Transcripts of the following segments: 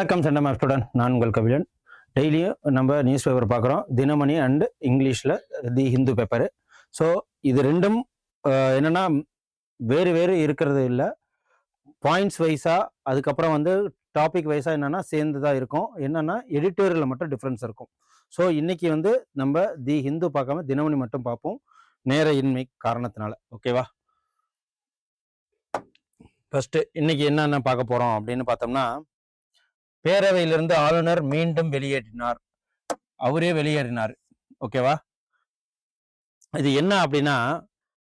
வணக்கம் centum student, நான் உங்கள் கபிலன். டெய்லியும் நம்ம நியூஸ் பேப்பர் பார்க்குறோம், தினமணி அண்ட் இங்கிலீஷில் தி ஹிந்து பேப்பரு. ஸோ இது ரெண்டும் என்னென்னா வேறு வேறு இருக்கிறது இல்லை, பாயிண்ட்ஸ் வைஸாக அதுக்கப்புறம் டாபிக் வைஸாக என்னென்னா சேர்ந்து தான் இருக்கும். என்னென்னா எடிட்டோரியலில் மட்டும் டிஃப்ரென்ஸ் இருக்கும். ஸோ இன்றைக்கி நம்ம தி ஹிந்து பார்க்காம தினமணி மட்டும் பார்ப்போம், நேர இன்மை காரணத்தினால. ஓகேவா? ஃபஸ்ட்டு இன்னைக்கு என்னென்ன பார்க்க போகிறோம் அப்படின்னு பார்த்தோம்னா, பேரவையிலிருந்து ஆளுநர் மீண்டும் வெளியேறினார். அவரே வெளியேறினார். ஓகேவா? இது என்ன அப்படின்னா,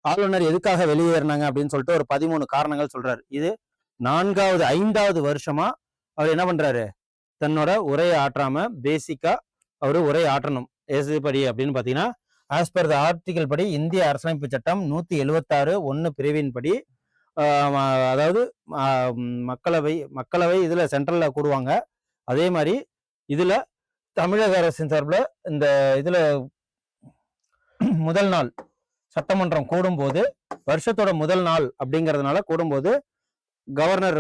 ஆளுநர் எதுக்காக வெளியேறினாங்க அப்படின்னு சொல்லிட்டு ஒரு 13 காரணங்கள் சொல்றாரு. இது 5வது வருஷமா அவர் என்ன பண்றாரு, தன்னோட உரையை ஆற்றாம பேசிக்கா அவரு உரை ஆற்றணும். எதுபடி அப்படின்னு பாத்தீங்கன்னா, ஆஸ் பர் த ஆர்டிகல் படி இந்திய அரசியலமைப்பு சட்டம் 176(1) பிரிவின் படி, அதாவது மக்களவை இதுல சென்ட்ரல்ல கூடுவாங்க. அதே மாதிரி இதுல தமிழக அரசின் சார்பில் இந்த இதுல முதல் நாள் சட்டமன்றம் கூடும்போது, வருஷத்தோட முதல் நாள் அப்படிங்கிறதுனால கூடும்போது கவர்னர்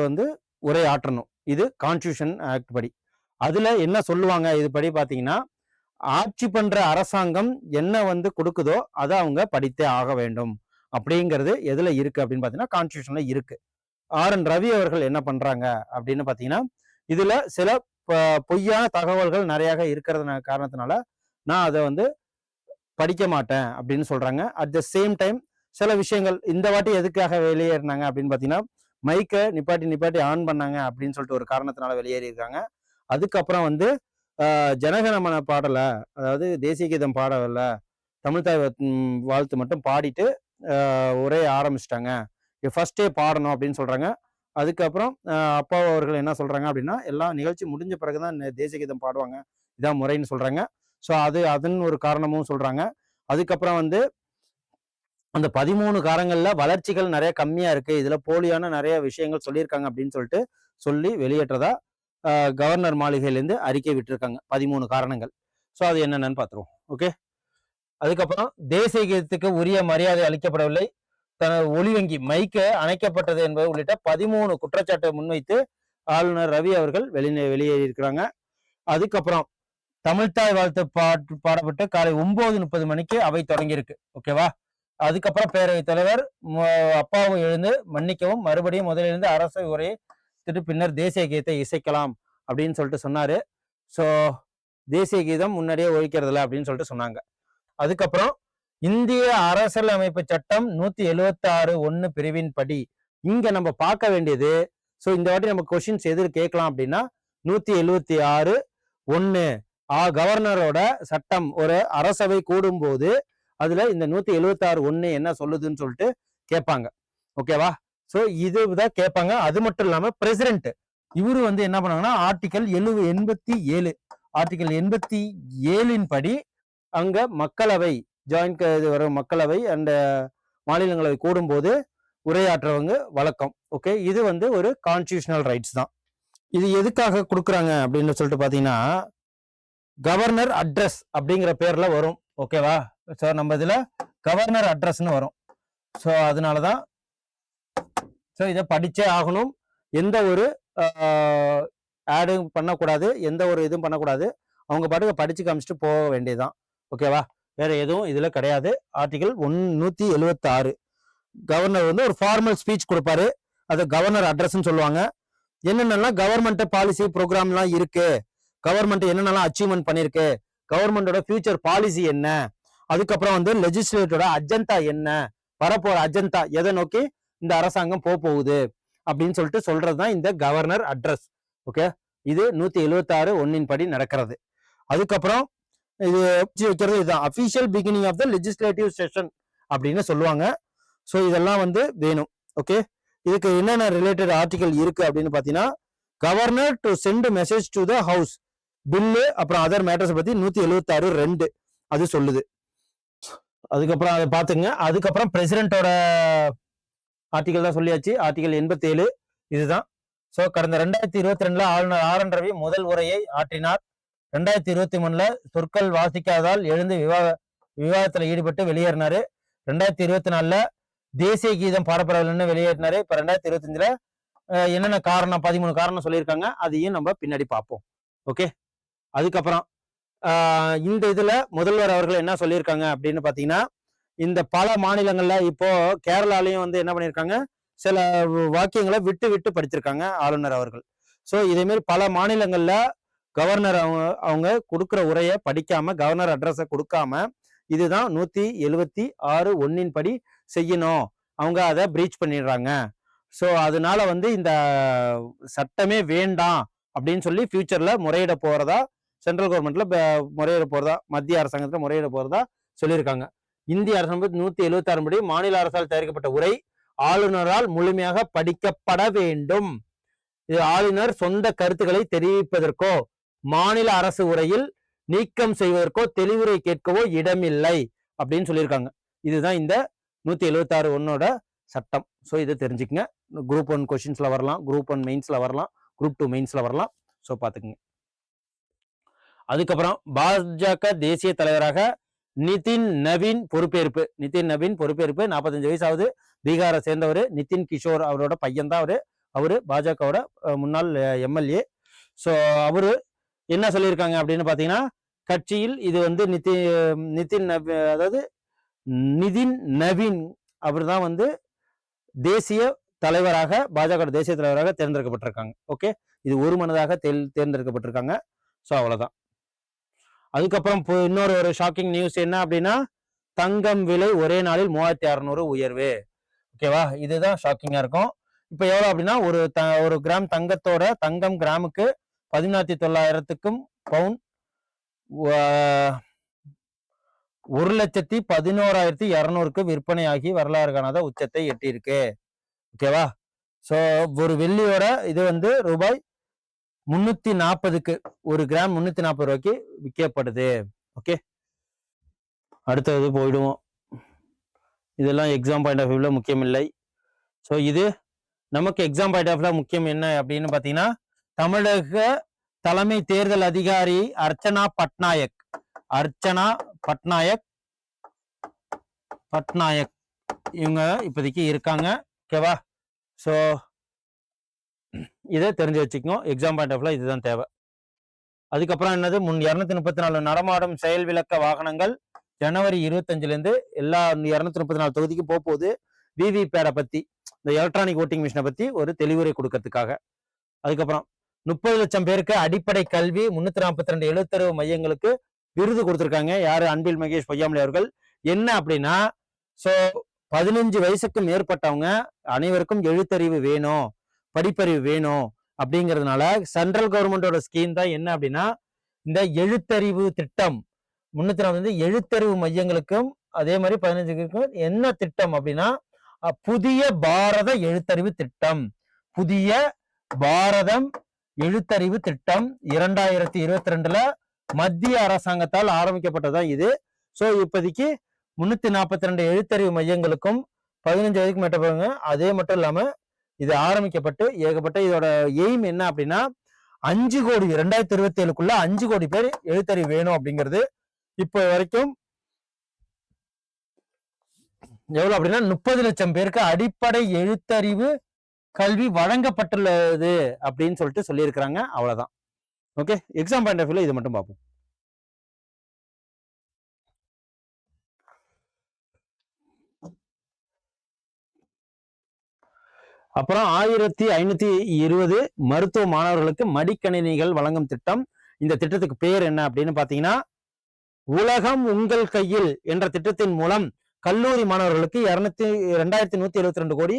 உரை ஆற்றணும். இது கான்ஸ்டியூஷன் ஆக்ட் படி. அதுல என்ன சொல்லுவாங்க, இது படி பாத்தீங்கன்னா, ஆட்சி பண்ற அரசாங்கம் என்ன கொடுக்குதோ அதை அவங்க படித்தே ஆக வேண்டும் அப்படிங்கிறது எதுல இருக்கு அப்படின்னு பாத்தீங்கன்னா, கான்ஸ்டியூஷன்ல இருக்கு. RN ரவி அவர்கள் என்ன பண்றாங்க அப்படின்னு பாத்தீங்கன்னா, இதுல சில பொய்யான தகவல்கள் நிறைய இருக்கிறது காரணத்தினால நான் அதை படிக்க மாட்டேன் அப்படின்னு சொல்றாங்க. அட் த சேம் டைம் சில விஷயங்கள் இந்த வாட்டி எதுக்காக வெளியேறினாங்க அப்படின்னு பாத்தீங்கன்னா, மைக்கை நிப்பாட்டி ஆன் பண்ணாங்க அப்படின்னு சொல்லிட்டு ஒரு காரணத்தினால வெளியேறி இருக்காங்க. அதுக்கப்புறம் ஜனகணமன பாடல, அதாவது தேசிய கீதம் பாடல, தமிழ்தாய் வாழ்த்து மட்டும் பாடிட்டு உரைய ஆரம்பிச்சிட்டாங்க. ஃபர்ஸ்டே பாடணும் அப்படின்னு சொல்றாங்க. அதுக்கப்புறம் அப்பா அவர்கள் என்ன சொல்றாங்க அப்படின்னா, எல்லா நிகழ்ச்சி முடிஞ்ச பிறகுதான் தேசிய கீதம் பாடுவாங்க, இதான் முறைன்னு சொல்றாங்க. ஸோ அதன் ஒரு காரணமும் சொல்றாங்க. அதுக்கப்புறம் அந்த 13 காரணங்கள்ல வளர்ச்சிகள் நிறைய கம்மியா இருக்கு, இதுல போலியான நிறைய விஷயங்கள் சொல்லியிருக்காங்க அப்படின்னு சொல்லி வெளியேற்றதா கவர்னர் மாளிகையிலேருந்து அறிக்கை விட்டுருக்காங்க. 13 காரணங்கள். ஸோ அது என்னென்னு பார்த்துருவோம். ஓகே. அதுக்கப்புறம் தேசிய கீதத்துக்கு உரிய மரியாதை அளிக்கப்படவில்லை, தனது ஒளிவங்கி மைக்க அணைக்கப்பட்டது என்பது உள்ளிட்ட 13 குற்றச்சாட்டை முன்வைத்து ஆளுநர் ரவி அவர்கள் வெளியேறியிருக்கிறாங்க. அதுக்கப்புறம் தமிழ்தாய் வாழ்த்து பாடப்பட்டு காலை 9:30 மணிக்கு அவை தொடங்கியிருக்கு. ஓகேவா? அதுக்கப்புறம் பேரவைத் தலைவர் அப்பாவும் எழுந்து மன்னிக்கவும், மறுபடியும் முதலிருந்து அரசு உரையை பின்னர் தேசிய கீதத்தை இசைக்கலாம் அப்படின்னு சொல்லிட்டு சொன்னாரு. ஸோ தேசிய கீதம் முன்னாடியே ஒழிக்கிறதுல அப்படின்னு சொல்லிட்டு சொன்னாங்க. அதுக்கப்புறம் இந்திய அரசியலமைப்பு சட்டம் 176(1) பிரிவின் படி இங்க நம்ம பார்க்க வேண்டியது, ஸோ இந்த வாட்டி நம்ம கொஸ்டின்ஸ் எது கேட்கலாம் அப்படின்னா, 176(1) கவர்னரோட சட்டம் ஒரு அரசவை கூடும் போது அதுல இந்த 176(1) என்ன சொல்லுதுன்னு சொல்லிட்டு கேட்பாங்க. ஓகேவா? ஸோ இதுதான் கேட்பாங்க. அது மட்டும் இல்லாம பிரசிடென்ட் இவரு என்ன பண்ணாங்கன்னா, ஆர்டிகல் 87 ஆர்டிகல் 87 படி அங்க மக்களவை ஜாயின்ட் வரும் மக்களவை அண்ட் மாநிலங்களவை கூடும்போது உரையாற்றுறவங்க வழக்கம். ஓகே. இது ஒரு கான்ஸ்டியூஷனல் ரைட்ஸ் தான். இது எதுக்காக கொடுக்குறாங்க அப்படின்னு சொல்லிட்டு பாத்தீங்கன்னா, கவர்னர் அட்ரஸ் அப்படிங்கிற பேர்ல வரும். ஓகேவா? ஸோ நம்ம இதுல கவர்னர் அட்ரஸ்ன்னு வரும். ஸோ அதனாலதான் ஸோ இதை படிச்சே ஆகணும். எந்த ஒரு ஆடும் பண்ணக்கூடாது, எந்த ஒரு இதுவும் பண்ணக்கூடாது. அவங்க பாட்டுக்கு படிச்சு காமிச்சிட்டு போக வேண்டியதுதான். ஓகேவா? வேற எதுவும் இதுல கிடையாது. ஆர்டிகல் 176 கவர்னர் ஒரு ஃபார்மல் ஸ்பீச் கொடுப்பாரு, அது கவர்னர் அட்ரஸ்ன்னு சொல்லுவாங்க. என்னென்னலாம் கவர்மெண்ட் பாலிசி ப்ரோக்ராம்லாம் இருக்கு, கவர்மெண்ட் என்னென்னலாம் அச்சீவ்மெண்ட் பண்ணிருக்கு, கவர்மெண்டோட ஃபியூச்சர் பாலிசி என்ன, அதுக்கப்புறம் லெஜிஸ்லேட்டரோட அஜெண்டா என்ன, வரப்போற அஜெண்டா எதை நோக்கி இந்த அரசாங்கம் போகுது அப்படின்னு சொல்லிட்டு சொல்றதுதான் இந்த கவர்னர் அட்ரஸ். ஓகே. இது 176(1) படி நடக்கிறது. அதுக்கப்புறம் இது வைக்கிறது இதுதான் official beginning of the legislative session அப்படின்னு சொல்லுவாங்க. ஸோ இதெல்லாம் வேணும். ஓகே. இதுக்கு என்னென்ன ரிலேட்டட் ஆர்டிகல் இருக்கு அப்படின்னு பாத்தீங்கன்னா, governor to send message to the house bill, அப்புறம் அதர் மேட்டர்ஸ் பத்தி 176(2) அது சொல்லுது. அதுக்கப்புறம் அதை பாத்துங்க. அதுக்கப்புறம் பிரசிடென்டோட ஆர்டிகல் தான் சொல்லியாச்சு, ஆர்டிகல் 87 இதுதான். ஸோ கடந்த 2022 ஆளுநர் RN ரவி முதல் உரையை ஆற்றினார். 2023 சொற்கள் வாசிக்காததால் எழுந்து விவாதத்துல ஈடுபட்டு வெளியேறினாரு. 2024 தேசிய கீதம் பாடப்படவில்லைன்னு வெளியேறினாரு. இப்ப 2025 என்னென்ன காரணம் 13 காரணம் சொல்லியிருக்காங்க, அதையும் நம்ம பின்னாடி பார்ப்போம். ஓகே. அதுக்கப்புறம் இந்த இதுல முதல்வர் அவர்கள் என்ன சொல்லியிருக்காங்க அப்படின்னு பாத்தீங்கன்னா, இந்த பல மாநிலங்கள்ல இப்போ கேரளாலையும் வந்து என்ன பண்ணியிருக்காங்க, சில வாக்கியங்களை விட்டு விட்டு படிச்சிருக்காங்க ஆளுநர் அவர்கள். ஸோ இதே மாதிரி பல மாநிலங்கள்ல கவர்னர் அவங்க கொடுக்குற உரையை படிக்காம, கவர்னர் அட்ரஸை கொடுக்காம, இதுதான் 176(1) படி செய்யணும், அவங்க அதை பிரீச் பண்ணிடுறாங்க. ஸோ அதனால வந்து இந்த சட்டமே வேண்டாம் அப்படின்னு சொல்லி ஃபியூச்சர்ல முறையிட போறதா, சென்ட்ரல் கவர்மெண்ட்ல முறையிட போறதா, மத்திய அரசாங்கத்துல முறையிட போறதா சொல்லியிருக்காங்க. இந்திய அரசாங்கம் 176 படி மாநில அரசால் தயாரிக்கப்பட்ட உரை ஆளுநரால் முழுமையாக படிக்கப்பட வேண்டும். இது ஆளுநர் சொந்த கருத்துக்களை தெரிவிப்பதற்கோ மாநில அரசு உரையில் நீக்கம் செய்வதற்கோ தெளிவுரை கேட்கவோ இடமில்லை அப்படின்னு சொல்லியிருக்காங்க. இதுதான் இந்த 176(1) சட்டம். ஸோ இதை தெரிஞ்சுக்கங்க. குரூப் 1 கொஸ்டின்ஸ்ல வரலாம், குரூப் 1 மெயின்ஸ்ல வரலாம், குரூப் 2 மெயின்ஸ்ல வரலாம். ஸோ பாத்துக்குங்க. அதுக்கப்புறம் பாஜக தேசிய தலைவராக நிதின் நவீன் பொறுப்பேற்பு. 45 வயசு ஆகுது. பீகாரை சேர்ந்தவர். நிதின் கிஷோர் அவரோட பையன் தான் அவரு பாஜகவோட முன்னாள் எம்எல்ஏ. ஸோ அவரு என்ன சொல்லியிருக்காங்க அப்படின்னு பாத்தீங்கன்னா, கட்சியில் இது வந்து நிதின் நவீன் அவர் தான் வந்து தேசிய தலைவராக, பாஜக தேசிய தலைவராக தேர்ந்தெடுக்கப்பட்டிருக்காங்க. ஓகே, இது ஒரு மனதாக தேர்ந்தெடுக்கப்பட்டிருக்காங்க. ஸோ அவ்வளவுதான். அதுக்கப்புறம் இன்னொரு ஒரு ஷாக்கிங் நியூஸ் என்ன அப்படின்னா, தங்கம் விலை ஒரே நாளில் 3600 உயர்வு. ஓகேவா, இதுதான் ஷாக்கிங்கா இருக்கும். இப்ப எவ்வளவு அப்படின்னா, ஒரு கிராம் தங்கத்தோட தங்கம் கிராமுக்கு 14,900க்கும் பவுன் 1,11,200க்கு விற்பனையாகி வரலாறு காணாத உச்சத்தை எட்டியிருக்கு. ஓகேவா, ஸோ ஒரு வெள்ளியோட இது வந்து ரூபாய் 340க்கு, ஒரு கிராம் 340 ரூபாய்க்கு விற்கப்படுது. ஓகே, அடுத்தது போயிடுவோம். இதெல்லாம் எக்ஸாம் பாயிண்ட் ஆஃப் வியூல முக்கியம் இல்லை. ஸோ இது நமக்கு எக்ஸாம் பாயிண்ட் ஆஃப் வியூல முக்கியம் என்ன அப்படின்னு பாத்தீங்கன்னா, தமிழக தலைமை தேர்தல் அதிகாரி அர்ச்சனா பட்நாயக் இவங்க இப்போதைக்கு இருக்காங்க. ஓகேவா, ஸோ இதை தெரிஞ்சு வச்சுக்கோங்க. எக்ஸாம் பாயிண்ட் ஆஃப் வியூல இதுதான் தேவை. அதுக்கப்புறம் என்னது, 234 நடமாடும் செயல் விளக்க வாகனங்கள் ஜனவரி 25லேருந்து எல்லா 234 தொகுதிக்கு போகுது. விவிபேடை பத்தி, இந்த எலக்ட்ரானிக் ஓட்டிங் மிஷினை பத்தி ஒரு தெளிவுரை கொடுக்கறதுக்காக. அதுக்கப்புறம் 30 லட்சம் பேருக்கு அடிப்படை கல்வி 342 எழுத்தறிவு மையங்களுக்கு விருது கொடுத்திருக்காங்க. யாரு, அன்பில் மகேஷ் பொய்யாமொழி அவர்கள். என்ன அப்படின்னா, ஸோ 15 வயசுக்கு மேற்பட்டவங்க அனைவருக்கும் எழுத்தறிவு வேணும், படிப்பறிவு வேணும் அப்படிங்கிறதுனால சென்ட்ரல் கவர்மெண்டோட ஸ்கீம் தான் என்ன அப்படின்னா, இந்த எழுத்தறிவு திட்டம் 340 எழுத்தறிவு மையங்களுக்கும் அதே மாதிரி 15க்கும் என்ன திட்டம் அப்படின்னா, புதிய பாரத எழுத்தறிவு திட்டம். புதிய பாரதம் எழுத்தறிவு திட்டம் 2022ல மத்திய அரசாங்கத்தால் ஆரம்பிக்கப்பட்டதான் இது. ஸோ இப்போதைக்கு 342 எழுத்தறிவு மையங்களுக்கும் 15 வயதுக்கு மேற்பட்டவங்க, அதே மட்டும் இல்லாம இது ஆரம்பிக்கப்பட்டு ஏகப்பட்ட, இதோட எய்ம் என்ன அப்படின்னா 5 கோடி 2027க்குள்ள 5 கோடி பேர் எழுத்தறிவு வேணும் அப்படிங்கிறது. இப்போ வரைக்கும் எவ்வளவு அப்படின்னா 30 லட்சம் பேருக்கு அடிப்படை எழுத்தறிவு கல்வி வழங்கப்பட்டுள்ளது அப்படின்னு சொல்லிட்டு சொல்லியிருக்கிறாங்க. அவ்வளவுதான். ஓகே, எக்ஸாம் பாயிண்ட் ஆஃப் வியூல இது மட்டும் பார்ப்போம். அப்புறம் 1520 மருத்துவ மாணவர்களுக்கு மடிக்கணினிகள் வழங்கும் திட்டம். இந்த திட்டத்துக்கு பேர் என்ன அப்படின்னு பாத்தீங்கன்னா, உலகம் உங்கள் கையில் என்ற திட்டத்தின் மூலம் கல்லூரி மாணவர்களுக்கு 2172 கோடி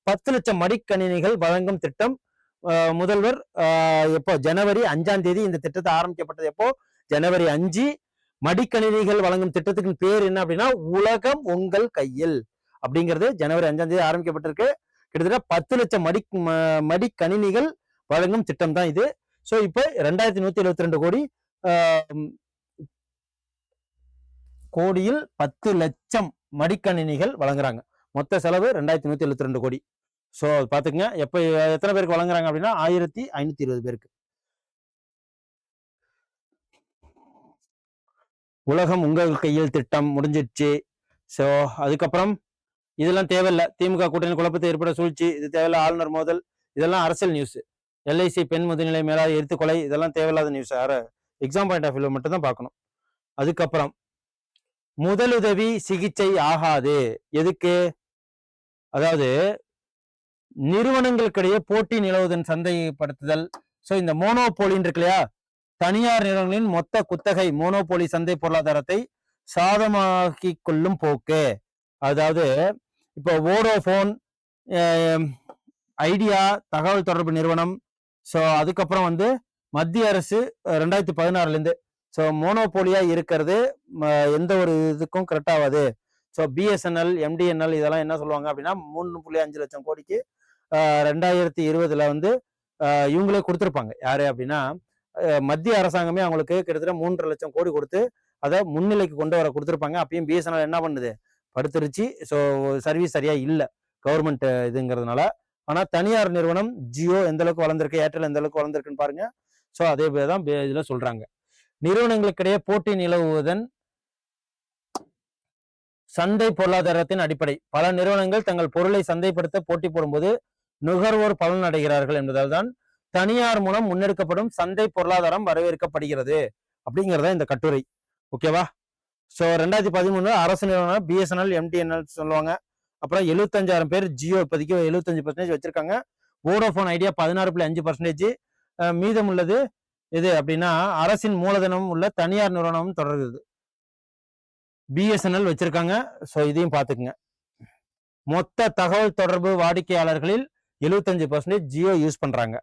10 லட்சம் மடிக்கணினிகள் வழங்கும் திட்டம். முதல்வர் எப்போ, ஜனவரி 5ஆம் தேதி இந்த திட்டத்தை ஆரம்பிக்கப்பட்டது. எப்போ, ஜனவரி 5. மடிக்கணினிகள் வழங்கும் திட்டத்துக்கு பேர் என்ன அப்படின்னா, உலகம் உங்கள் கையில் அப்படிங்கிறது ஜனவரி 5ஆம் தேதி ஆரம்பிக்கப்பட்டிருக்கு. கிட்டத்தட்ட 10 லட்சம் மடிக்கணினிகள் வழங்கும் திட்டம் தான் இது. ஸோ இப்போ 2172 கோடியில் 10 லட்சம் மடிக்கணினிகள் வழங்குறாங்க. மொத்த செலவு 2172 கோடி. ஸோ பாத்துக்கங்க, எப்ப எத்தனை பேருக்கு வழங்குறாங்க அப்படின்னா 1520 பேருக்கு. உலகம் உங்கள் கையில் திட்டம் முடிஞ்சிடுச்சு. ஸோ அதுக்கப்புறம் இதெல்லாம் தேவையில்லை. திமுக கூட்டணி குழப்பத்தை ஏற்பட சூழ்ச்சி, இது தேவையில்லை. ஆளுநர் மோதல், இதெல்லாம் அரசியல் நியூஸ். எல்ஐசி பெண் முதுநிலை மேலாளர் எரித்து கொலை, இதெல்லாம் தேவையில்லாத நியூஸ். எக்ஸாம் பாயிண்ட் ஆஃப் வியூல மட்டும் தான் பார்க்கணும். அதுக்கப்புறம் முதலுதவி சிகிச்சை ஆகாது. எதுக்கு? அதாவது நிறுவனங்களுக்கிடையே போட்டி நிலவுவதன் சந்தைப்படுத்துதல். சோ இந்த மோனோபோலின்னு இருக்கு இல்லையா, தனியார் நிறுவனங்களின் மொத்த குத்தகை மோனோபோலி சந்தை பொருளாதாரத்தை சாதமாக்கி கொள்ளும் போக்கு. அதாவது இப்போ வோடோபோன், ஐடியா தகவல் தொடர்பு நிறுவனம், ஸோ அதுக்கப்புறம் வந்து மத்திய அரசு 2016 ஸோ மோனோபோலியா இருக்கிறது எந்த ஒரு இதுக்கும் கரெக்ட் ஆகாது. ஸோ பிஎஸ்என்எல், எம்டிஎன்எல் இதெல்லாம் என்ன சொல்லுவாங்க அப்படின்னா 3.5 லட்சம் கோடிக்கு 2020 வந்து இவங்களே கொடுத்துருப்பாங்க. யாரு அப்படின்னா மத்திய அரசாங்கமே அவங்களுக்கு கிட்டத்தட்ட 3.5 லட்சம் கோடி கொடுத்து அதை முன்னிலைக்கு கொண்டு வர கொடுத்துருப்பாங்க. அப்பயும் பிஎஸ்என்எல் என்ன பண்ணுது, படுத்துருச்சு. ஸோ சர்வீஸ் சரியா இல்லை கவர்மெண்ட் இதுங்கிறதுனால. ஆனா தனியார் நிறுவனம் ஜியோ எந்த அளவுக்கு வளர்ந்துருக்கு, ஏர்டெல் எந்த அளவுக்கு வளர்ந்துருக்குன்னு பாருங்க. ஸோ அதே பேர் தான் இதுல சொல்றாங்க. நிறுவனங்களுக்கிடையே போட்டி நிலவுவதன் சந்தை பொருளாதாரத்தின் அடிப்படை. பல நிறுவனங்கள் தங்கள் பொருளை சந்தைப்படுத்த போட்டி போடும்போது நுகர்வோர் பலன் அடைகிறார்கள் என்பதால் தான் தனியார் மூலம் முன்னெடுக்கப்படும் சந்தை பொருளாதாரம் வரவேற்கப்படுகிறது அப்படிங்கிறத இந்த கட்டுரை. ஓகேவா? ஸோ 2013 அரசு நிறுவனம் பிஎஸ்என்எல், எம்டிஎன்எல் சொல்லுவாங்க. அப்புறம் 75,000 பேர் ஜியோ இப்போதைக்கு 75% வச்சிருக்காங்க. Vodafone idea 16.5%. மீதம் உள்ளது எது அப்படின்னா அரசின் மூலதனம் உள்ள தனியார் நிறுவனமும் தொடர்கிறது. பிஎஸ்என்எல் வச்சிருக்காங்க. ஸோ இதையும் பார்த்துக்குங்க. மொத்த தகவல் தொடர்பு வாடிக்கையாளர்களில் 75% ஜியோ யூஸ் பண்றாங்க.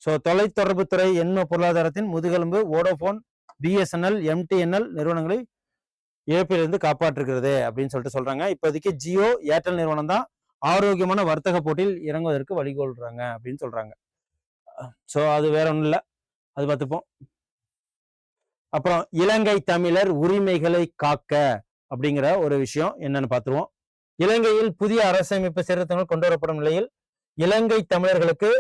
ஸோ தொலைத்தொடர்பு துறை எண்ம பொருளாதாரத்தின் முதுகெலும்பு வோடோபோன், பிஎஸ்என்எல், எம்டிஎன்எல் நிறுவனங்களை இழப்பிலிருந்து காப்பாற்றுகிறது அப்படின்னு சொல்லிட்டு சொல்றாங்க. இப்போதைக்கு ஜியோ, ஏர்டெல் நிறுவனம் தான் ஆரோக்கியமான வர்த்தக போட்டியில் இறங்குவதற்கு வழிகோல்றாங்க அப்படின்னு சொல்றாங்க. ஸோ அது வேற ஒன்றும் இல்லை, அது பார்த்துப்போம். அப்புறம் இலங்கை தமிழர் உரிமைகளை காக்க அப்படிங்கிற ஒரு விஷயம் என்னன்னு பார்த்துருவோம். இலங்கையில் புதிய அரசமைப்பு சீர்திருத்தங்கள் கொண்டு வரப்படும் நிலையில் இலங்கை தமிழர்களுக்கு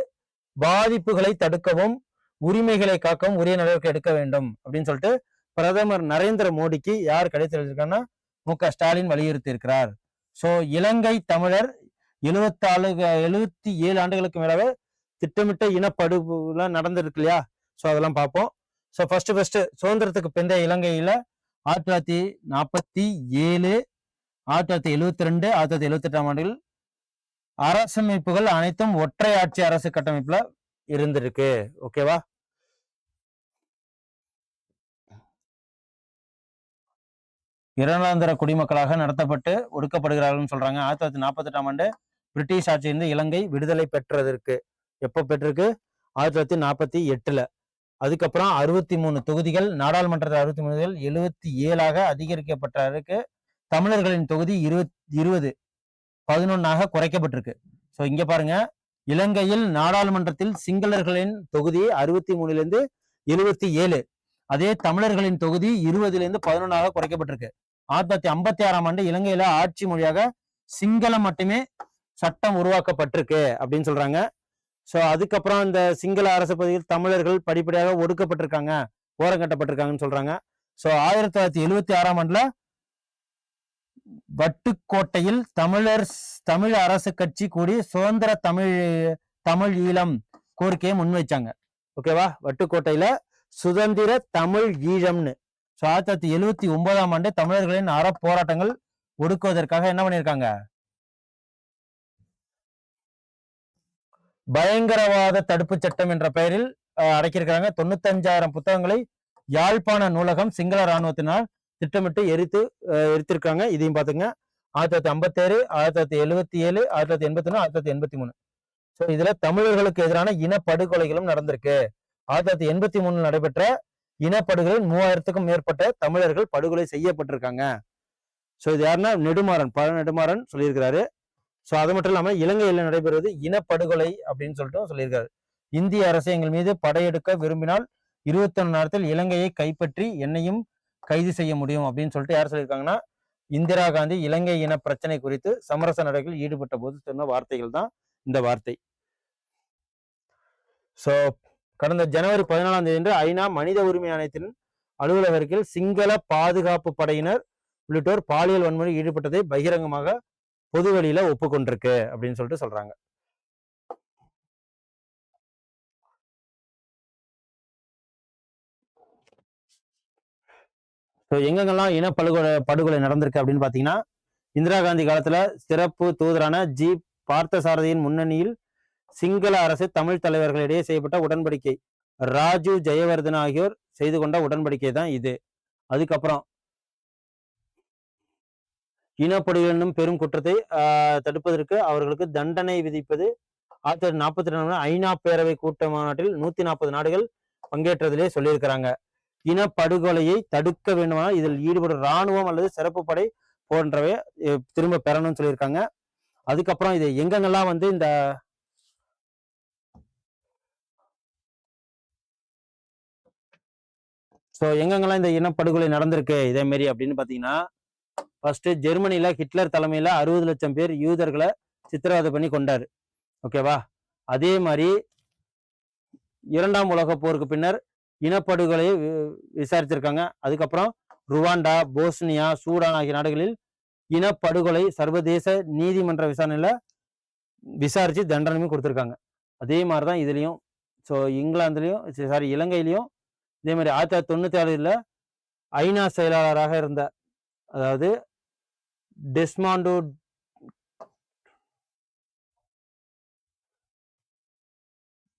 பாதிப்புகளை தடுக்கவும் உரிமைகளை காக்கவும் உரிய நடவடிக்கை எடுக்க வேண்டும் அப்படின்னு சொல்லிட்டு பிரதமர் நரேந்திர மோடிக்கு யார் கடிதம் எழுதியிருக்காங்கன்னா மு.க. ஸ்டாலின் வலியுறுத்தி இருக்கிறார். ஸோ இலங்கை தமிழர் 77 ஆண்டுகளுக்கு மேலாவே திட்டமிட்ட இனப்படுகொலை நடந்திருக்கு இல்லையா? ஸோ அதெல்லாம் பார்ப்போம். ஸோ ஃபர்ஸ்ட் சுதந்திரத்துக்கு பிந்தைய இலங்கையில 1947, 1972, 1978 ஆண்டுகள் அரசமைப்புகள் அனைத்தும் ஒற்றை ஆட்சி அரசு கட்டமைப்புல இருந்திருக்கு. ஓகேவா? இரண்டாந்தர குடிமக்களாக நடத்தப்பட்டு ஒடுக்கப்படுகிறார்கள் சொல்றாங்க. 1948 ஆண்டு பிரிட்டிஷ் ஆட்சியிலிருந்து இலங்கை விடுதலை பெற்றதற்கு எப்போ பெற்றிருக்கு? 1948. அதுக்கப்புறம் 63 தொகுதிகள், நாடாளுமன்றத்தில் 63 தொகுதிகள் 77ஆக அதிகரிக்கப்பட்டிருக்கு. தமிழர்களின் தொகுதி 20 11ஆக குறைக்கப்பட்டிருக்கு. ஸோ இங்க பாருங்க, இலங்கையில் நாடாளுமன்றத்தில் சிங்களர்களின் தொகுதி 63 77, அதே தமிழர்களின் தொகுதி 20 11ஆக குறைக்கப்பட்டிருக்கு. 1956 ஆண்டு இலங்கையில ஆட்சி மொழியாக சிங்களம் மட்டுமே சட்டம் உருவாக்கப்பட்டிருக்கு அப்படின்னு சொல்றாங்க. ஸோ அதுக்கப்புறம் இந்த சிங்கள அரசு பகுதியில் தமிழர்கள் படிப்படியாக ஒடுக்கப்பட்டிருக்காங்க, ஓரங்கட்டப்பட்டிருக்காங்கன்னு சொல்றாங்க. ஸோ 1976 ஆண்டுல வட்டுக்கோட்டையில் தமிழ் அரசு கட்சி கூடி சுதந்திர தமிழ் ஈழம் கோரிக்கையை முன்வைச்சாங்க. ஓகேவா? வட்டுக்கோட்டையில சுதந்திர தமிழ் ஈழம்னு. ஸோ 1979 ஆண்டு தமிழர்களின் அற போராட்டங்கள் ஒடுக்குவதற்காக என்ன பண்ணியிருக்காங்க? பயங்கரவாத தடுப்பு சட்டம் என்ற பெயரில் அடக்கியிருக்காங்க. 95,000 புத்தகங்களை யாழ்ப்பாண நூலகம் சிங்கள இராணுவத்தினால் திட்டமிட்டு எரித்திருக்காங்க. இதையும் பார்த்துங்க. 1957, 1977, 1981, 1983. ஸோ இதுல தமிழர்களுக்கு எதிரான இனப்படுகொலைகளும் நடந்திருக்கு. 1983 நடைபெற்ற இனப்படுகொலையில் 3000க்கும் மேற்பட்ட தமிழர்கள் படுகொலை செய்யப்பட்டிருக்காங்க. ஸோ இது யாருன்னா நெடுமாறன் சொல்லியிருக்கிறாரு. ஸோ அது மட்டும் இல்லாம இலங்கையில் நடைபெறுவது இனப்படுகொலை அப்படின்னு சொல்லிட்டு சொல்லியிருக்காரு. இந்திய அரசு எங்கள் மீது படையெடுக்க விரும்பினால் 21 மணி நேரத்தில் இலங்கையை கைப்பற்றி என்னையும் கைது செய்ய முடியும் அப்படின்னு சொல்லிட்டு யார் சொல்லியிருக்காங்கன்னா இந்திரா காந்தி இலங்கை இன பிரச்சனை குறித்து சமரச நடவடிக்கையில் ஈடுபட்ட போது சொன்ன வார்த்தைகள் தான் இந்த வார்த்தை. ஸோ கடந்த ஜனவரி 14 தேதி ஐநா மனித உரிமை ஆணையத்தின் அலுவலகத்தில் சிங்கள பாதுகாப்பு படையினர் உள்ளிட்டோர் பாலியல் வன்முறை ஈடுபட்டதை பகிரங்கமாக பொதுவெளியில ஒப்புக்கொண்டிருக்கு அப்படின்னு சொல்லிட்டு சொல்றாங்க. ஸோ எங்கெங்கெல்லாம் படுகொலை நடந்திருக்கு அப்படின்னு பாத்தீங்கன்னா, இந்திரா காந்தி காலத்துல சிறப்பு தூதரான ஜி பார்த்தசாரதியின் முன்னணியில் சிங்கள அரசு தமிழ் தலைவர்களிடையே செய்யப்பட்ட உடன்படிக்கை, ராஜு ஜெயவர்தன் ஆகியோர் செய்து கொண்ட உடன்படிக்கை தான் இது. அதுக்கப்புறம் இனப்படுகொலை என்னும் பெரும் குற்றத்தை தடுப்பதற்கு அவர்களுக்கு தண்டனை விதிப்பது 1942 ஐநா பேரவை கூட்ட மாநாட்டில் 140 நாடுகள் பங்கேற்றதிலே சொல்லியிருக்கிறாங்க. இனப்படுகொலையை தடுக்க வேண்டுமானால் இதில் ஈடுபடும் இராணுவம் அல்லது சிறப்பு படை போன்றவை திரும்ப பெறணும்னு சொல்லியிருக்காங்க. அதுக்கப்புறம் இது எங்கெங்கெல்லாம் வந்து இந்த எங்கெங்கெல்லாம் இந்த இனப்படுகொலை நடந்திருக்கு இதே மாதிரி அப்படின்னு பாத்தீங்கன்னா, ஃபர்ஸ்ட் ஜெர்மனில ஹிட்லர் தலைமையில 60 லட்சம் பேர் யூதர்களை சித்திரவதை பண்ணி கொண்டாரு. ஓகேவா? அதே மாதிரி 2ஆம் உலக போருக்கு பின்னர் இனப்படுகொலையை விசாரிச்சிருக்காங்க. அதுக்கப்புறம் ருவாண்டா, போஸ்னியா, சூடான் ஆகிய நாடுகளில் இனப்படுகொலை சர்வதேச நீதிமன்ற விசாரணையில விசாரிச்சு தண்டனையும் கொடுத்துருக்காங்க. அதே மாதிரிதான் இதுலயும் இங்கிலாந்துலயும் இலங்கையிலையும் இதே மாதிரி 1996 ஐநா செயலாளராக இருந்த, அதாவது டெஸ்மாண்டோ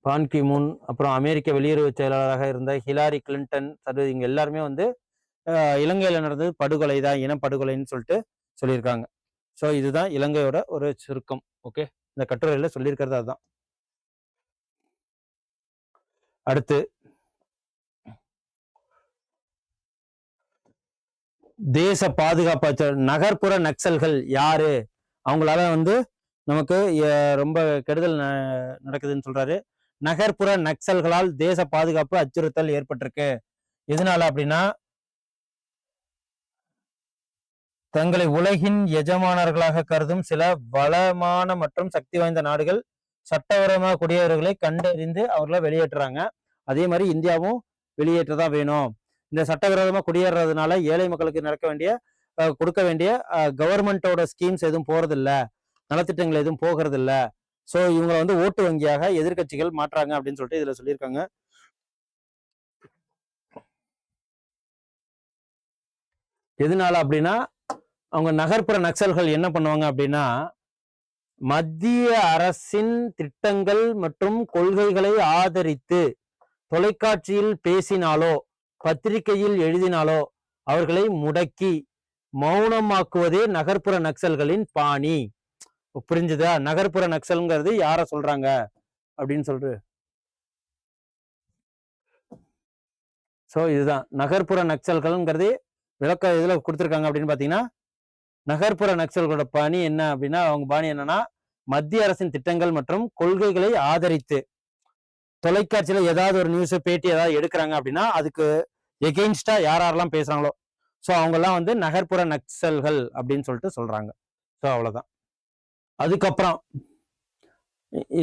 பான் கி மூன், அப்புறம் அமெரிக்க வெளியுறவு செயலாளராக இருந்த ஹிலாரி கிளின்டன், இங்க எல்லாருமே வந்து இலங்கையில நடந்தது படுகொலை தான், இனப்படுகொலைன்னு சொல்லிட்டு சொல்லியிருக்காங்க. ஸோ இதுதான் இலங்கையோட ஒரு சுருக்கம். ஓகே, இந்த கட்டுரையில சொல்லியிருக்கிறது அதுதான். அடுத்து தேச பாதுகாப்பு நகர்ப்புற நக்சல்கள் யாரு, அவங்களால வந்து நமக்கு ரொம்ப கெடுதல் நடக்குதுன்னு சொல்றாரு. நகர்ப்புற நக்சல்களால் தேச பாதுகாப்பு அச்சுறுத்தல் ஏற்பட்டிருக்கு. எதனால அப்படின்னா, தங்களை உலகின் எஜமானர்களாக கருதும் சில வளமான மற்றும் சக்தி வாய்ந்த நாடுகள் சட்டவிரோதமாக குடியேறவர்களை கண்டறிந்து அவர்களை வெளியேற்றுறாங்க. அதே மாதிரி இந்தியாவும் வெளியேற்றதான் வேணும். இந்த சட்டவிரோதமா குடியேறதுனால ஏழை மக்களுக்கு கொடுக்க வேண்டிய கவர்மெண்டோட ஸ்கீம்ஸ் எதுவும் போறதில்ல, நலத்திட்டங்கள் எதுவும் போகிறது இல்ல. சோ இவங்களை வந்து ஓட்டு வங்கியாக எதிர்கட்சிகள் மாற்றாங்க அப்படின்னு சொல்லிட்டு இதுல சொல்லியிருக்காங்க. எதனால அப்படின்னா, அவங்க நகர்ப்புற நக்சல்கள் என்ன பண்ணுவாங்க அப்படின்னா, மத்திய அரசின் திட்டங்கள் மற்றும் கொள்கைகளை ஆதரித்து தொலைக்காட்சியில் பேசினாலோ பத்திரிகையில் எழுதினாலோ அவர்களை முடக்கி மௌனமாக்குவதே நகர்ப்புற நக்சல்களின் பாணி. புரிஞ்சுதா? நகர்ப்புற நக்சல்ங்கிறது யார சொல்றாங்க அப்படின்னு சொல்லிட்டு. சோ இதுதான் நகர்ப்புற நக்சல்கள்ங்கிறது விளக்கம் இதுல கொடுத்துருக்காங்க. அப்படின்னு பாத்தீங்கன்னா, நகர்ப்புற நக்சல்களோட பாணி என்ன அப்படின்னா, அவங்க பாணி என்னன்னா, மத்திய அரசின் திட்டங்கள் மற்றும் கொள்கைகளை ஆதரித்து தொலைக்காட்சியில ஏதாவது ஒரு நியூஸ் பேட்டி ஏதாவது எடுக்கிறாங்க அப்படின்னா அதுக்கு எகெயின்ஸ்டா யாரெல்லாம் பேசுறாங்களோ சோ அவங்க எல்லாம் வந்து நகர்ப்புற நக்சல்கள் அப்படின்னு சொல்லிட்டு சொல்றாங்க. சோ அவ்வளவுதான். அதுக்கப்புறம்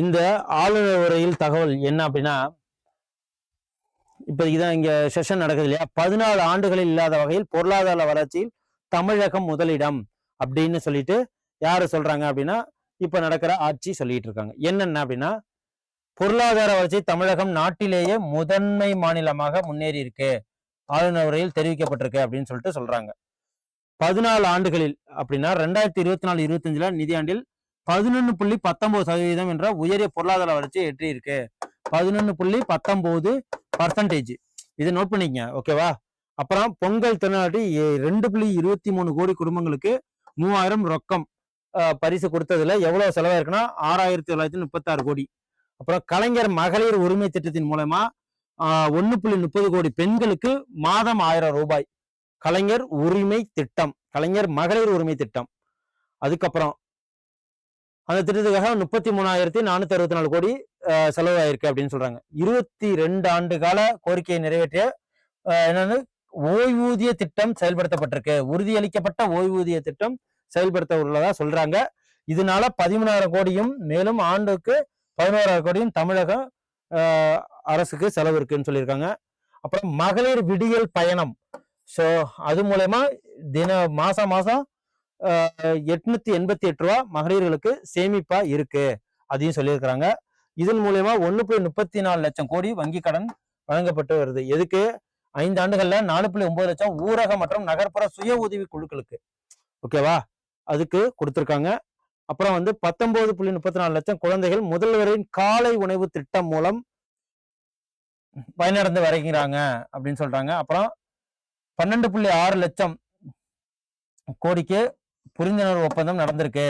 இந்த ஆளுநர் உரையில் தகவல் என்ன அப்படின்னா, இப்ப இதான் இங்க செஷன் நடக்குது இல்லையா, 14 ஆண்டுகளில் இல்லாத வகையில் பொருளாதார வளர்ச்சியில் தமிழகம் முதலிடம் அப்படின்னு சொல்லிட்டு யாரு சொல்றாங்க அப்படின்னா, இப்ப நடக்கிற ஆட்சி சொல்லிட்டு இருக்காங்க. என்னென்ன அப்படின்னா, பொருளாதார வளர்ச்சி தமிழகம் நாட்டிலேயே முதன்மை மாநிலமாக முன்னேறி இருக்கு, ஆளுநர் உரையில் தெரிவிக்கப்பட்டிருக்கு அப்படின்னு சொல்லிட்டு சொல்றாங்க. 14 ஆண்டுகளில் அப்படின்னா 2024-25 நிதியாண்டில் 11.19% என்ற உயரிய பொருளாதார வளர்ச்சியை எட்டி இருக்கு. 11.19%. இதை நோட் பண்ணிக்கங்க. ஓகேவா? அப்புறம் பொங்கல் திருநாட்டி 2.23 கோடி குடும்பங்களுக்கு 3000 ரொக்கம் பரிசு கொடுத்ததுல எவ்வளவு செலவாயிருக்குன்னா 6936 கோடி. அப்புறம் கலைஞர் மகளிர் உரிமை திட்டத்தின் மூலமா 1.30 கோடி பெண்களுக்கு மாதம் 1000 ரூபாய். கலைஞர் உரிமை திட்டம், கலைஞர் மகளிர் உரிமை திட்டம். அதுக்கப்புறம் அந்த திட்டத்துக்காக 33,464 கோடி செலவாயிருக்கு அப்படின்னு சொல்றாங்க. 22 ஆண்டு கால கோரிக்கையை நிறைவேற்றிய என்னன்னு ஓய்வூதிய திட்டம் செயல்படுத்தப்பட்டிருக்கு. உறுதியளிக்கப்பட்ட ஓய்வூதிய திட்டம் செயல்படுத்த உள்ளதா சொல்றாங்க. இதனால 13,000 கோடியும் மேலும் ஆண்டுக்கு 11,000 கோடியும் தமிழக அரசுக்கு செலவு இருக்குன்னு சொல்லியிருக்காங்க. அப்புறம் மகளிர் விடியல் பயணம், ஸோ அது மூலயமா மாசம் 888 ரூபா மகளிர்களுக்கு சேமிப்பா இருக்கு, அதையும் சொல்லியிருக்கிறாங்க. இதன் மூலயமா 1.34 லட்சம் கோடி வங்கி கடன் வழங்கப்பட்டு வருது. எதுக்கு? 5 ஆண்டுகள்ல 4.9 லட்சம் ஊரக மற்றும் நகர்ப்புற சுய உதவி குழுக்களுக்கு, ஓகேவா, அதுக்கு கொடுத்திருக்காங்க. அப்புறம் வந்து 19.34 லட்சம் குழந்தைகள் முதல்வரின் காலை உணவு திட்டம் மூலம் பயனடைந்து வருகிறாங்க அப்படின்னு சொல்றாங்க. அப்புறம் 12.6 லட்சம் கோடிக்கு புரிந்துணர்வு ஒப்பந்தம் நடந்திருக்கு.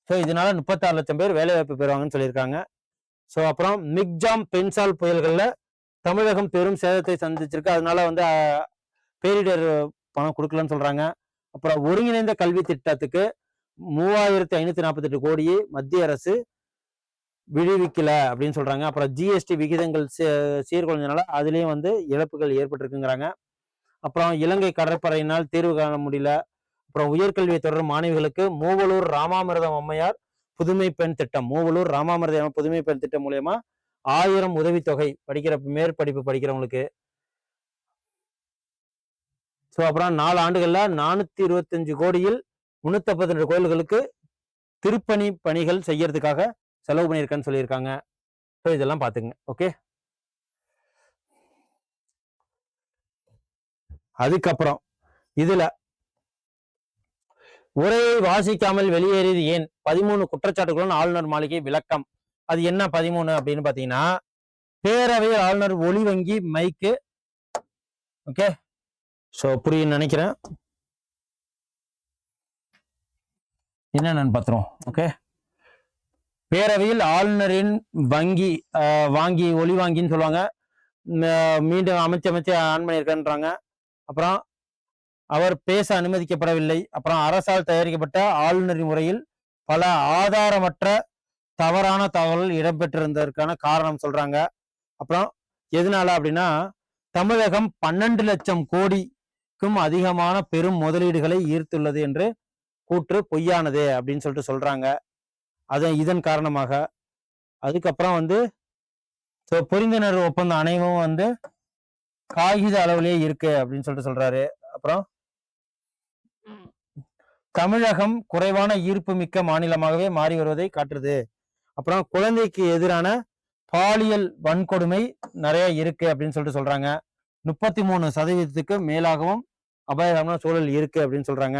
ஸோ இதனால 36 லட்சம் பேர் வேலை வாய்ப்பு பெறுவாங்கன்னு சொல்லியிருக்காங்க. ஸோ அப்புறம் மிக்ஜாம் பென்சால் புயல்கள்ல தமிழகம் பெரும் சேதத்தை சந்திச்சிருக்கு. அதனால வந்து பேரிடர் பணம் கொடுக்கலன்னு சொல்றாங்க. அப்புறம் ஒருங்கிணைந்த கல்வி திட்டத்துக்கு 3548 கோடியை மத்திய அரசு விடுவிக்கல அப்படின்னு சொல்றாங்க. அப்புறம் ஜிஎஸ்டி விகிதங்கள் சீர்குலைஞ்சனால அதுலயும் வந்து இழப்புகள் ஏற்பட்டிருக்குங்கிறாங்க. அப்புறம் இலங்கை கடற்படையினால் தீர்வு காண முடியல. அப்புறம் உயர்கல்வியை தொடரும் மாணவிகளுக்கு மூவலூர் ராமாமிர்தம் அம்மையார் புதுமை பெண் திட்டம், மூவலூர் ராமாமிர்தம் புதுமை பெண் திட்டம் மூலியமா 1000 உதவித்தொகை படிக்கிற மேற்படிப்பு படிக்கிறவங்களுக்கு. ஸோ அப்புறம் 4 ஆண்டுகள்ல 425 கோடியில் 352 கோயில்களுக்கு திருப்பணி பணிகள் செய்யறதுக்காக செலவு பண்ணியிருக்கேன்னு சொல்லியிருக்காங்க. ஸோ இதெல்லாம் பாத்துங்க. ஓகே, அதுக்கப்புறம் இதுல உரையை வாசிக்காமல் வெளியேறியது ஏன், 13 குற்றச்சாட்டுகளுடன் ஆளுநர் மாளிகை விளக்கம். அது என்ன 13 அப்படின்னு பாத்தீங்கன்னா, பேரவையில் ஆளுநர் ஒளி வங்கி மைக்கு, ஓகே, ஸோ புரியும் நினைக்கிறேன், என்னன்னு பார்த்துருவோம். ஓகே, பேரவையில் ஆளுநரின் வங்கி வாங்கி ஒளி வாங்கின்னு சொல்லுவாங்க, மீண்டும் அமைச்சு ஆன் பண்ணியிருக்கேன்றாங்க. அப்புறம் அவர் பேச அனுமதிக்கப்படவில்லை. அப்புறம் அரசால் தயாரிக்கப்பட்ட ஆளுநரின் முறையில் பல ஆதாரமற்ற தவறான தகவல் இடம்பெற்றிருந்ததற்கான காரணம் சொல்றாங்க. அப்புறம் எதனால அப்படின்னா, தமிழகம் 12 லட்சம் கோடிக்கும் அதிகமான பெரும் முதலீடுகளை ஈர்த்துள்ளது என்று கூற்று பொய்யானது அப்படின்னு சொல்லிட்டு சொல்றாங்க. இதன் காரணமாக. அதுக்கப்புறம் வந்து புரிந்துணர்வு ஒப்பந்தம் அனைவரும் வந்து காகித அளவிலேயே இருக்கு அப்படின்னு சொல்லிட்டு சொல்றாரு. அப்புறம் தமிழகம் குறைவான ஈர்ப்பு மிக்க மாநிலமாகவே மாறி வருவதை காட்டுறது. அப்புறம் குழந்தைக்கு எதிரான பாலியல் வன்கொடுமை நிறைய இருக்கு அப்படின்னு சொல்லிட்டு சொல்றாங்க. 33% மேலாகவும் அபாயகரமான சூழல் இருக்கு அப்படின்னு சொல்றாங்க.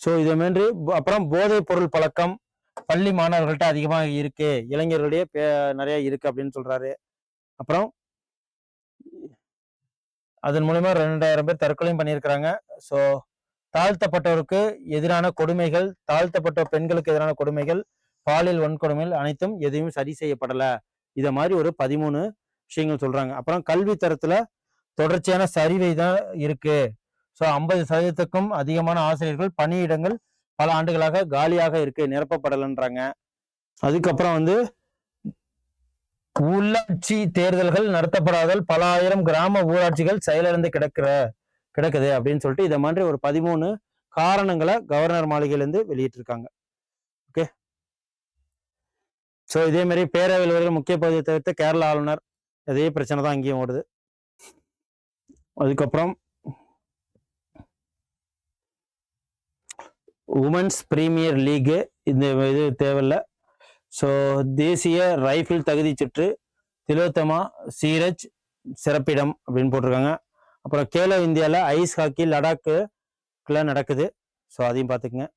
ஸோ இதே மாதிரி அப்புறம் போதைப் பொருள் பழக்கம் பள்ளி மாணவர்கள்ட்ட அதிகமாக இருக்கு, இளைஞர்களுடைய நிறைய இருக்கு அப்படின்னு சொல்றாரு. அப்புறம் அதன் மூலமா 2000 பேர் தற்கொலையும் பண்ணியிருக்கிறாங்க. ஸோ தாழ்த்தப்பட்டவருக்கு எதிரான கொடுமைகள், தாழ்த்தப்பட்ட பெண்களுக்கு எதிரான கொடுமைகள், பாலியல் வன்கொடுமைகள் அனைத்தும் எதையும் சரி செய்யப்படல. இத மாதிரி ஒரு 13 விஷயங்கள் சொல்றாங்க. அப்புறம் கல்வி தரத்துல தொடர்ச்சியான சரிவை தான் இருக்கு. ஸோ 50%க்கும் அதிகமான ஆசிரியர்கள் பணியிடங்கள் பல ஆண்டுகளாக காலியாக இருக்கு, நிரப்பப்படலைன்றாங்க. அதுக்கப்புறம் வந்து உள்ளாட்சி தேர்தல்கள் நடத்தப்படாதல், பல ஆயிரம் கிராம ஊராட்சிகள் செயலிழந்து கிடக்குது அப்படின்னு சொல்லிட்டு இதை மாதிரி ஒரு 13 காரணங்களை கவர்னர் மாளிகையிலிருந்து வெளியிட்டு இருக்காங்க. ஓகே, ஸோ இதே மாதிரி பேரவையில் வருகிற முக்கிய பகுதியை தவிர்த்து கேரள ஆளுநர், அதே பிரச்சனை தான் அங்கேயும் ஓடுது. அதுக்கப்புறம் உமன்ஸ் பிரீமியர் லீகு, இந்த இது தேவையில்லை. ஸோ தேசிய ரைஃபிள் தகுதி சுற்று திலோத்தமா சீரஜ் சிறப்பிடம் அப்படின்னு போட்டிருக்காங்க. அப்புறம் கேலோ இந்தியாவில் ஐஸ் ஹாக்கி லடாக்குல நடக்குது. ஸோ அதையும் பார்த்துக்குங்க.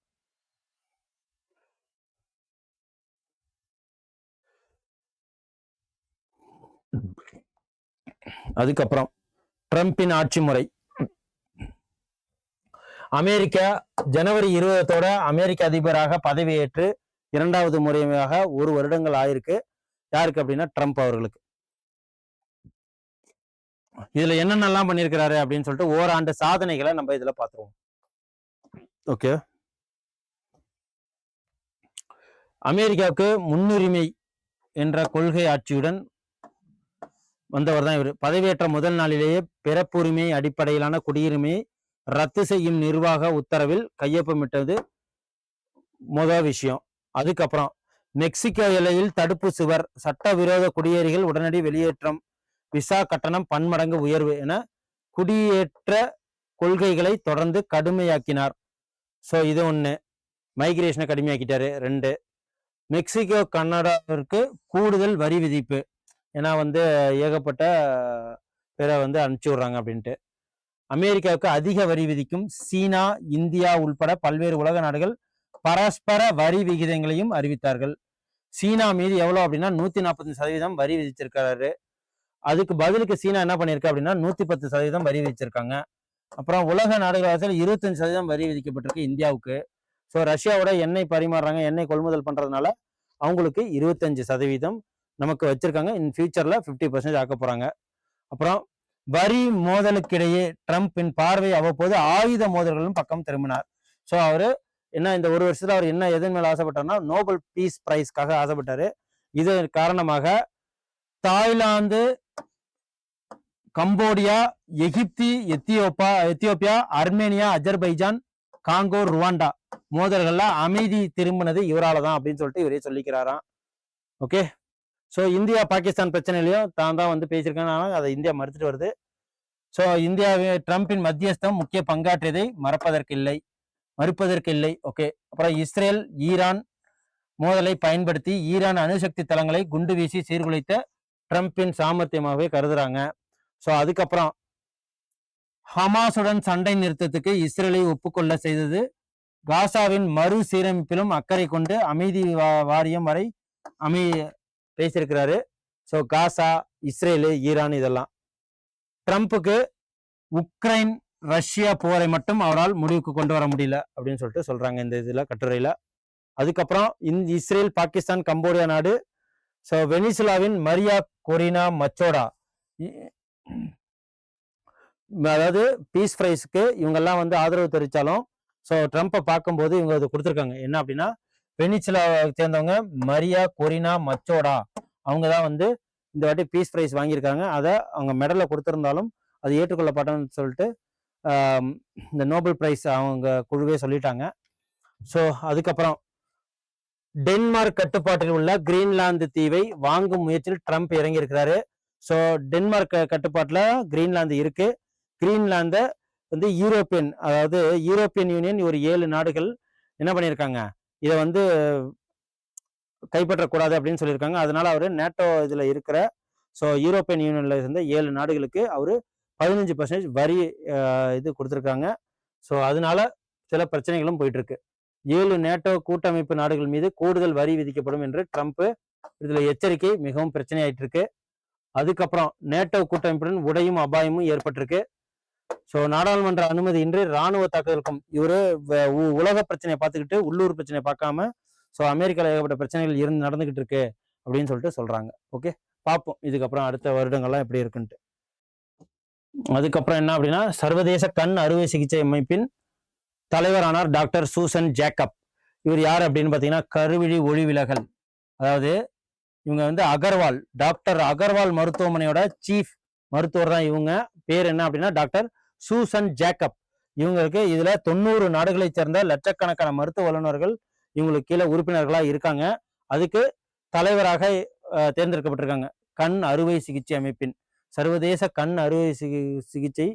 அதுக்கப்புறம் ட்ரம்பின் ஆட்சி முறை. அமெரிக்கா ஜனவரி 20 அமெரிக்க அதிபராக பதவியேற்று 2வது முறையாக 1 வருடங்கள் ஆயிருக்கு. யாருக்கு அப்படின்னா ட்ரம்ப் அவர்களுக்கு. இதுல என்னென்னலாம் பண்ணியிருக்கிறாரு அப்படின்னு சொல்லிட்டு ஓராண்டு சாதனைகளை நம்ம இதுல பார்த்துருவோம். ஓகே, அமெரிக்காவுக்கு முன்னுரிமை என்ற கொள்கை ஆட்சியுடன் வந்தவர் தான் இவர். பதவியேற்ற முதல் நாளிலேயே பிறப்புரிமை அடிப்படையிலான குடியுரிமையை ரத்து செய்யும் நிர்வாக உத்தரவில் கையொப்பமிட்டது முதல் விஷயம். அதுக்கப்புறம் மெக்சிகோ எல்லையில் தடுப்பு சுவர், சட்டவிரோத குடியேறிகள் உடனடி வெளியேற்றம், விசா கட்டணம் பன்மடங்கு உயர்வு என குடியேற்ற கொள்கைகளை தொடர்ந்து கடுமையாக்கினார். ஸோ இது 1. மைக்ரேஷனை கடுமையாக்கிட்டாரு. 2, மெக்சிகோ கனடாவிற்கு கூடுதல் வரி விதிப்பு. ஏன்னா வந்து ஏகப்பட்ட பேரை வந்து அனுப்பிச்சி விடுறாங்க அப்படின்ட்டு. அமெரிக்காவுக்கு அதிக வரி விதிக்கும் சீனா, இந்தியா உள்பட பல்வேறு உலக நாடுகள் பரஸ்பர வரி விகிதங்களையும் அறிவித்தார்கள். சீனா மீது எவ்வளவு அப்படின்னா 145% வரி விதிச்சிருக்காரு. அதுக்கு பதிலுக்கு சீனா என்ன பண்ணிருக்கு அப்படின்னா 110% வரி விதிச்சிருக்காங்க. அப்புறம் உலக நாடுகள் 25% வரி விதிக்கப்பட்டிருக்கு இந்தியாவுக்கு. ஸோ ரஷ்யாவோட எண்ணெய் பரிமாறுறாங்க, எண்ணெய் கொள்முதல் பண்றதுனால அவங்களுக்கு 25% நமக்கு வச்சிருக்காங்க. இன் ஃபியூச்சர்ல 50% ஆக்க போறாங்க. அப்புறம் வரி மோதலுக்கிடையே ட்ரம்பின் பார்வை அவ்வப்போது ஆயுத மோதல்களும் பக்கம் திரும்பினார். ஸோ அவரு என்ன இந்த ஒரு வருஷத்துல அவர் என்ன எதன் மேல ஆசைப்பட்டார்னா நோபல் பீஸ் பிரைஸ்க்காக ஆசைப்பட்டாரு. இது காரணமாக Thailand, Cambodia, Egypt, Ethiopia, Armenia, Azerbaijan, Congo, Rwanda மோதல்கள்ல அமைதி திரும்பினது இவரால தான் அப்படின்னு சொல்லிட்டு இவரே சொல்லிக்கிறாராம். ஓகே. ஸோ இந்தியா பாகிஸ்தான் பிரச்சனையிலையும் தான் வந்து பேசியிருக்காங்க. ஆனால் அதை இந்தியா மறுத்துட்டு வருது. ஸோ இந்தியாவின் ட்ரம்பின் மத்தியஸ்தம் முக்கிய பங்காற்றியதை மறுப்பதற்கு இல்லை. ஓகே. அப்புறம் இஸ்ரேல் ஈரான் மோதலை பயன்படுத்தி ஈரான் அணுசக்தி தளங்களை குண்டு வீசி சீர்குலைத்த ட்ரம்பின் சாமர்த்தியமாகவே கருதுறாங்க. ஸோ அதுக்கப்புறம் ஹமாஸுடன் சண்டை நிறுத்தத்துக்கு இஸ்ரேலை ஒப்புக்கொள்ள செய்தது. காசாவின் மறுசீரமைப்பிலும் அக்கறை கொண்டு அமைதி வாரியம் வரை பேசியிருக்கிறாரு. ஸோ காசா, இஸ்ரேலு, ஈரான் இதெல்லாம் ட்ரம்ப்புக்கு உக்ரைன் ரஷ்யா போரை மட்டும் அவரால் முடிவுக்கு கொண்டு வர முடியல அப்படின்னு சொல்லிட்டு சொல்றாங்க இந்த இதுல கட்டுரையில. அதுக்கப்புறம் இஸ்ரேல், பாகிஸ்தான், கம்போடியா நாடு, ஸோ வெனிசுலாவின் மரியா கொரினா மச்சோடா, அதாவது பீஸ் பிரைஸ்க்கு இவங்கெல்லாம் வந்து ஆதரவு தெரிவித்தாலும் ஸோ ட்ரம்ப்பை பார்க்கும்போது இவங்க அது கொடுத்துருக்காங்க. என்ன அப்படின்னா வெனிசுலாவை சேர்ந்தவங்க மரியா கொரினா மச்சோடா அவங்க தான் வந்து இந்த வாட்டி பீஸ் பிரைஸ் வாங்கியிருக்காங்க. அதை அவங்க மெடலை கொடுத்துருந்தாலும் அது ஏற்றுக்கொள்ளப்பட்டன்னு சொல்லிட்டு இந்த நோபல் பிரைஸ் அவங்க குழுவே சொல்லிட்டாங்க. ஸோ அதுக்கப்புறம் டென்மார்க் கட்டுப்பாட்டில் உள்ள கிரீன்லாந்து தீவை வாங்கும் முயற்சியில் ட்ரம்ப் இறங்கி இருக்கிறாரு. ஸோ டென்மார்க் கட்டுப்பாட்டில் கிரீன்லாந்து இருக்கு. கிரீன்லாந்த வந்து யூரோப்பியன் யூனியன் ஒரு 7 நாடுகள் என்ன பண்ணியிருக்காங்க, இதை வந்து கைப்பற்றக்கூடாது அப்படின்னு சொல்லியிருக்காங்க. அதனால அவர் நேட்டோ இதுல இருக்கிற ஸோ யூரோப்பியன் யூனியன்ல இருந்த 7 நாடுகளுக்கு அவரு 15% வரி இது கொடுத்துருக்காங்க. ஸோ அதனால சில பிரச்சனைகளும் போயிட்டு இருக்கு. 7 நேட்டோ கூட்டமைப்பு நாடுகள் மீது கூடுதல் வரி விதிக்கப்படும் என்று ட்ரம்ப் இதுல எச்சரிக்கை மிகவும் பிரச்சனையாயிட்டு இருக்கு. அதுக்கப்புறம் நேட்டோ கூட்டமைப்புடன் உடையும் அபாயமும் ஏற்பட்டிருக்கு. ஸோ நாடாளுமன்ற அனுமதி இன்றி இராணுவ தாக்குதலுக்கும் இவரு உலக பிரச்சனையை பார்த்துக்கிட்டு உள்ளூர் பிரச்சனையை பார்க்காம ஸோ அமெரிக்காவில் ஏகப்பட்ட பிரச்சனைகள் நடந்துகிட்டு இருக்கு அப்படின்னு சொல்லிட்டு சொல்றாங்க. ஓகே, பார்ப்போம் இதுக்கப்புறம் அடுத்த வருடங்கள்லாம் எப்படி இருக்குன்ட்டு. அதுக்கப்புறம் என்ன அப்படின்னா சர்வதேச கண் அறுவை சிகிச்சை அமைப்பின் தலைவரானார் டாக்டர் சூசன் ஜேக்கப். இவர் யார் அப்படின்னு பார்த்தீங்கன்னா கருவிழி ஒளி விலகல், அதாவது இவங்க வந்து டாக்டர் அகர்வால் மருத்துவமனையோட சீஃப் மருத்துவர் தான் இவங்க. பேர் என்ன அப்படின்னா டாக்டர் சூசன் ஜேக்கப். இவங்களுக்கு இதுல 90 நாடுகளை சேர்ந்த லட்சக்கணக்கான மருத்துவ வல்லுநர்கள் இவங்களுக்கு கீழே உறுப்பினர்களா இருக்காங்க. அதுக்கு தலைவராக தேர்ந்தெடுக்கப்பட்டிருக்காங்க. கண் அறுவை சிகிச்சை அமைப்பின் சர்வதேச கண் அறுவை சிகிச்சை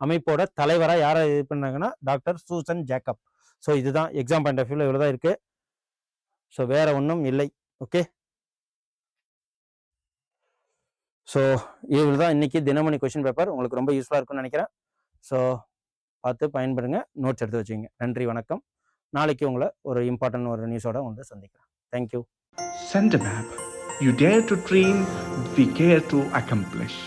அமைப்போட தலைவரா யாரை இது பண்ணாங்கன்னா டாக்டர் சூசன் ஜேக்கப். ஸோ இதுதான் எக்ஸாம் பாயிண்ட் ஆஃப் வியூல இவ்வளவுதான் இருக்கு. ஸோ வேற ஒன்றும் இல்லை. ஓகே, ஸோ இவ்வளவு தான் இன்னைக்கு தினமணி கொஸ்டின் பேப்பர். உங்களுக்கு ரொம்ப யூஸ்ஃபுல்லாக இருக்கும்னு நினைக்கிறேன். ஸோ பார்த்து பயன்படுங்க, நோட்ஸ் எடுத்து வச்சுக்கோங்க. நன்றி, வணக்கம். நாளைக்கு உங்களை ஒரு இம்பார்ட்டன்ட் ஒரு நியூஸோட வந்து சந்திக்கிறேன். Thank you. Send a map. You dare to dream, we care to accomplish.